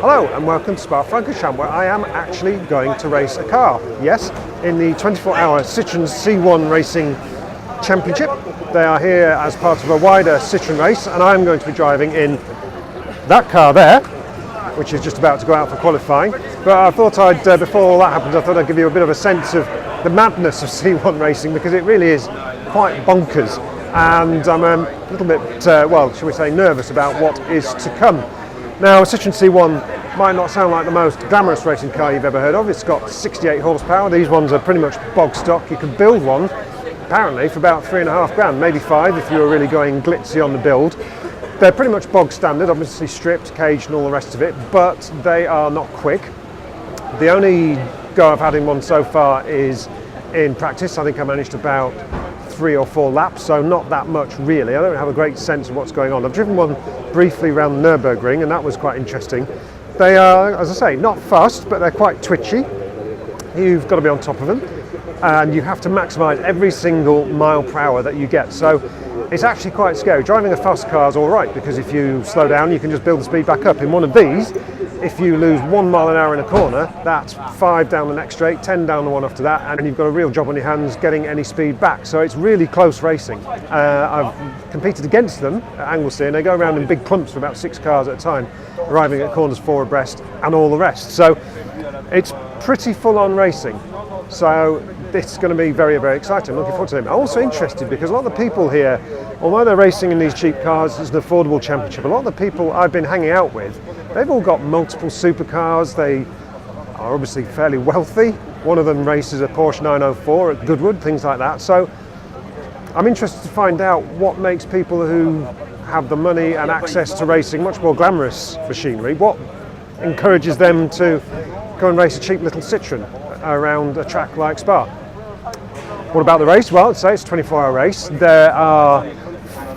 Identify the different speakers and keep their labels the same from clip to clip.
Speaker 1: Hello and welcome to Spa-Francorchamps, where I am actually going to race a car. Yes, in the 24-hour Citroen C1 Racing Championship. They are here as part of a wider Citroen race, and I'm going to be driving in that car there, which is just about to go out for qualifying. But I thought before all that happens, I thought I'd give you a bit of a sense of the madness of C1 racing, because it really is quite bonkers. And I'm a little bit, well, shall we say, nervous about what is to come. Now, a Citroen C1 might not sound like the most glamorous racing car you've ever heard of. It's got 68 horsepower. These ones are pretty much bog stock. You can build one, apparently, for about £3,500, maybe £5 if you were really going glitzy on the build. They're pretty much bog standard, obviously stripped, caged and all the rest of it, but they are not quick. The only go I've had in one so far is in practice. I think I managed about 3 or 4 laps, so not that much really. I don't have a great sense of what's going on. I've driven one briefly around the Nürburgring, and that was quite interesting. They are, as I say, not fast, but they're quite twitchy. You've got to be on top of them, and you have to maximise every single mile per hour that you get. So it's actually quite scary. Driving a fast car is all right, because if you slow down, you can just build the speed back up. In one of these, if you lose 1 mile an hour in a corner, that's 5 down the next straight, 10 down the one after that, and you've got a real job on your hands getting any speed back. So it's really close racing. I've competed against them at Anglesey, and they go around in big clumps for about 6 cars at a time, arriving at corners 4 abreast and all the rest. So it's pretty full-on racing. So it's going to be very, very exciting. I'm looking forward to it. I'm also interested because a lot of the people here, although they're racing in these cheap cars, it's an affordable championship. A lot of the people I've been hanging out with, they've all got multiple supercars. They are obviously fairly wealthy. One of them races a Porsche 904 at Goodwood, things like that. So I'm interested to find out what makes people who have the money and access to racing much more glamorous machinery, what encourages them to go and race a cheap little Citroen around a track like Spa. What about the race? Well, I'd say it's a 24-hour race. There are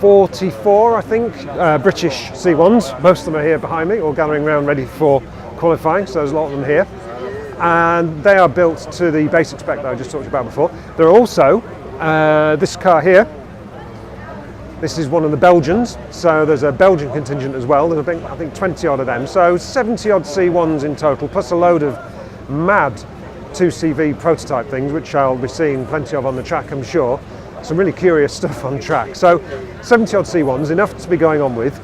Speaker 1: 44, I think, British C1s. Most of them are here behind me, all gathering around ready for qualifying, so there's a lot of them here. And they are built to the basic spec that I just talked about before. There are also this car here. This is one of the Belgians, so there's a Belgian contingent as well. There's I think 20 odd of them, so 70 odd C1s in total, plus a load of mad 2CV prototype things, which I'll be seeing plenty of on the track, I'm sure. Some really curious stuff on track. So 70 odd C1s, enough to be going on with.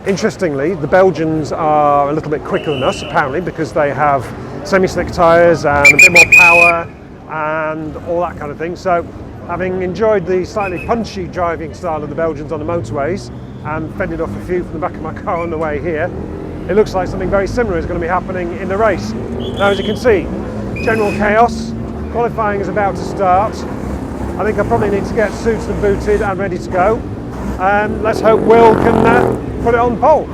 Speaker 1: Interestingly, the Belgians are a little bit quicker than us, apparently, because they have semi-slick tyres and a bit more power and all that kind of thing. So having enjoyed the slightly punchy driving style of the Belgians on the motorways and fended off a few from the back of my car on the way here, it looks like something very similar is going to be happening in the race. Now, as you can see, general chaos. Qualifying is about to start. I think I probably need to get suited and booted and ready to go. Let's hope Will can put it on pole.